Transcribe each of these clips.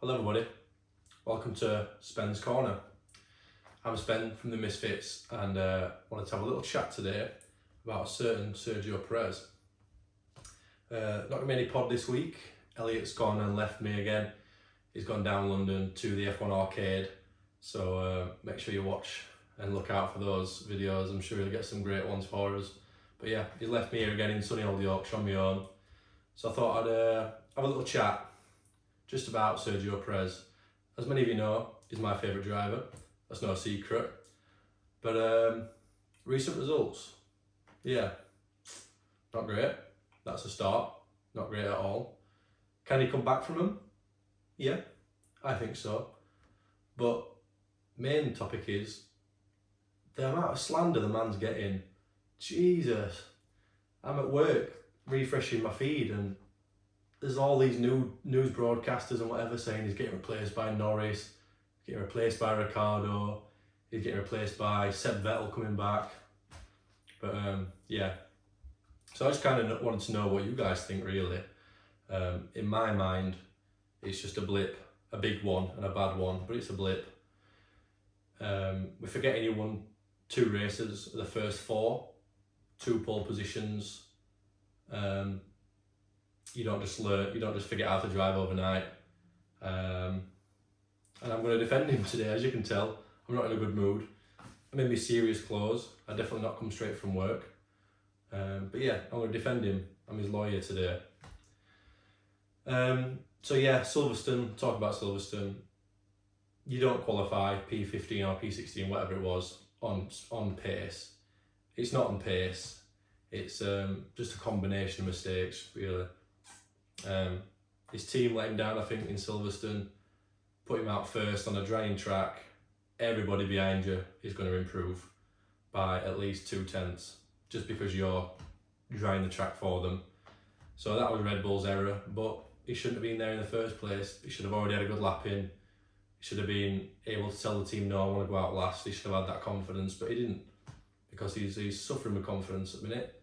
Hello everybody, welcome to Spen's Corner. I'm Spen from the Misfits and wanted to have a little chat today about a certain Sergio Perez. Not going to be any pod this week. Elliot's gone and left me again. He's gone down London to the F1 arcade, so make sure you watch and look out for those videos. I'm sure he'll get some great ones for us. But yeah, he's left me here again in sunny old Yorkshire on my own. So I thought I'd have a little chat just about Sergio Perez. As many of you know, he's my favourite driver. That's no secret. But recent results, yeah, not great. That's a start. Not great at all. Can he come back from them? Yeah, I think so. But main topic is the amount of slander the man's getting. Jesus, I'm at work refreshing my feed and there's all these new news broadcasters and whatever saying he's getting replaced by Norris, getting replaced by Ricardo, he's getting replaced by Seb Vettel coming back. But yeah, so I just kind of wanted to know what you guys think really. In my mind, it's just a blip, a big one and a bad one, but it's a blip. We're forgetting he won 2 races, the first 4, 2 pole positions. You don't just learn, you don't just forget how to drive overnight. And I'm going to defend him today, as you can tell. I'm not in a good mood. I'm in my serious clothes. I definitely not come straight from work. But yeah, I'm going to defend him. I'm his lawyer today. So yeah, Silverstone, talk about Silverstone. You don't qualify P15 or P16, whatever it was, on pace. It's not on pace. It's just a combination of mistakes, really. His team let him down, I think, in Silverstone, put him out first on a drying track. Everybody behind you is going to improve by at least 2/10 just because you're drying the track for them. So that was Red Bull's error, but he shouldn't have been there in the first place. He should have already had a good lap in. He should have been able to tell the team, no, I want to go out last. He should have had that confidence, but he didn't, because he's suffering with confidence at the minute.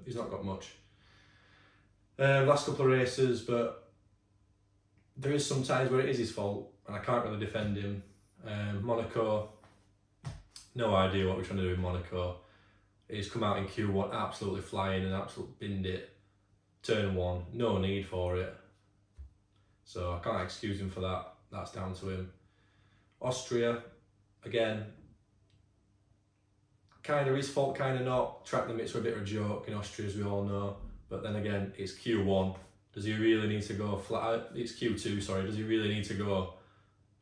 He's not got much. Last couple of races, but there is some times where it is his fault and I can't really defend him. Monaco, no idea what we're trying to do in Monaco. He's come out in Q1 absolutely flying and absolutely binned it. Turn 1, no need for it. So I can't excuse him for that. That's down to him. Austria, again, kind of his fault, kind of not. Track limits were a bit of a joke in Austria, as we all know. But then again, it's Q1. Does he really need to go flat out? It's Q2, sorry. Does he really need to go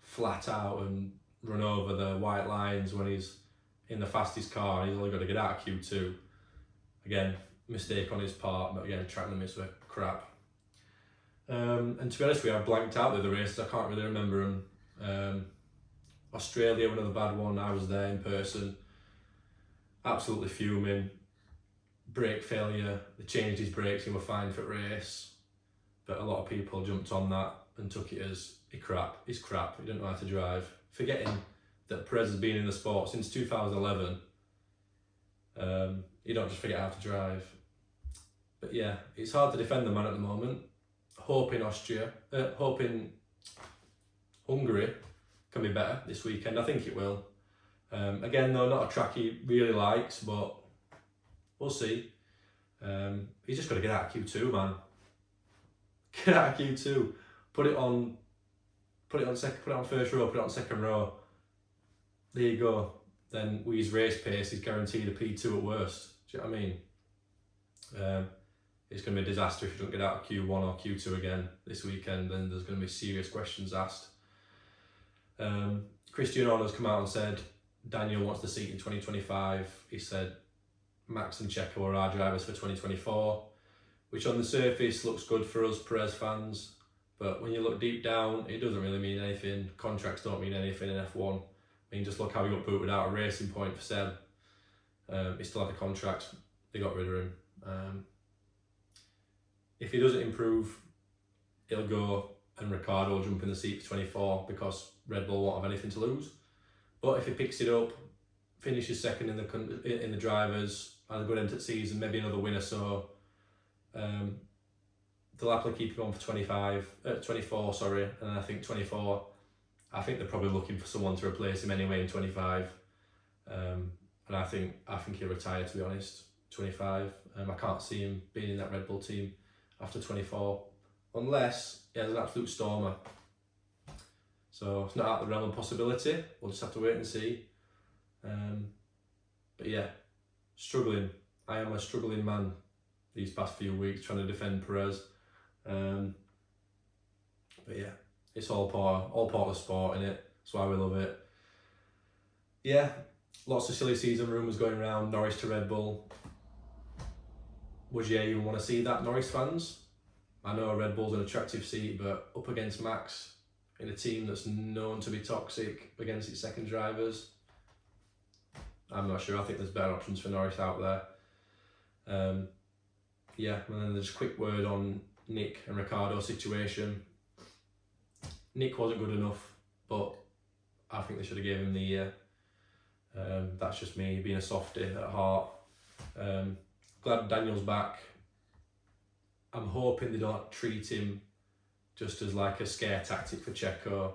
flat out and run over the white lines when he's in the fastest car and he's only got to get out of Q2? Again, mistake on his part, but again, track limits were crap. And to be honest with you, I blanked out the other races. I can't really remember them. Australia, another bad one. I was there in person. Absolutely fuming. Brake failure. They changed his brakes and were fine for the race. But a lot of people jumped on that and took it as he's crap. He didn't know how to drive. Forgetting that Perez has been in the sport since 2011. You don't just forget how to drive. But yeah, it's hard to defend the man at the moment. Hoping Hungary can be better this weekend. I think it will. Again, though, not a track he really likes, but we'll see. He's just got to get out of Q2, man. Get out of Q2. Put it on first row. Put it on second row. There you go. Then with his race pace, he's guaranteed a P2 at worst. Do you know what I mean? It's going to be a disaster if you don't get out of Q1 or Q2 again this weekend. Then there's going to be serious questions asked. Christian Horner's come out and said Daniel wants the seat in 2025. He said Max and Checo are our drivers for 2024, which on the surface looks good for us Perez fans, but when you look deep down, it doesn't really mean anything. Contracts don't mean anything in F1. I mean, just look how he got booted out of Racing Point for Seb. He still had the contract. They got rid of him. If he doesn't improve, he'll go and Ricardo will jump in the seat for 24 because Red Bull won't have anything to lose. But if he picks it up, finishes second in the drivers, has a good end to the season, maybe another win or so, they'll happily keep him on for 24, sorry, and I think 24. I think they're probably looking for someone to replace him anyway in 25. And I think he'll retire, to be honest. 25. I can't see him being in that Red Bull team after 24, unless he has an absolute stormer. So it's not out of the realm of possibility. We'll just have to wait and see. But yeah, struggling. I am a struggling man these past few weeks trying to defend Perez. But yeah, it's all part of the sport, innit? That's why we love it. Yeah, lots of silly season rumours going around, Norris to Red Bull. Would you even want to see that, Norris fans? I know Red Bull's an attractive seat, but up against Max in a team that's known to be toxic against its second drivers, I'm not sure. I think there's better options for Norris out there. Yeah, and then there's a quick word on Nick and Ricciardo's situation. Nick wasn't good enough, but I think they should have given him the year. That's just me being a softie at heart. Glad Daniel's back. I'm hoping they don't treat him just as like a scare tactic for Checo,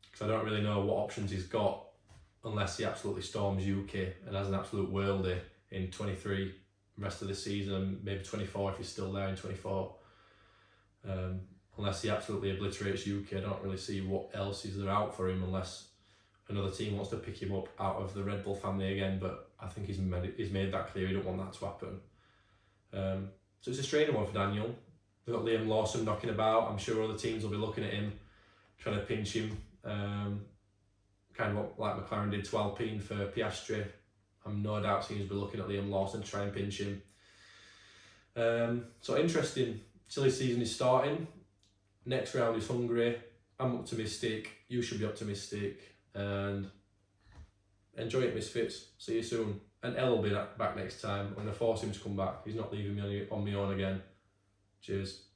because I don't really know what options he's got unless he absolutely storms UK and has an absolute worldie in 23, rest of the season, and maybe 24 if he's still there in 24. Unless he absolutely obliterates UK, I don't really see what else is there out for him unless another team wants to pick him up out of the Red Bull family again, but I think he's made that clear. He don't want that to happen. So it's a strange one for Daniel. They've got Liam Lawson knocking about. I'm sure other teams will be looking at him, trying to pinch him. Kind of like McLaren did to Alpine for Piastri. I'm no doubt teams will be looking at Liam Lawson to try and pinch him. So interesting. Silly season is starting. Next round is Hungary. I'm optimistic. You should be optimistic. And enjoy it, Misfits. See you soon. And Elle will be back next time. I'm going to force him to come back. He's not leaving me on my own again. Cheers.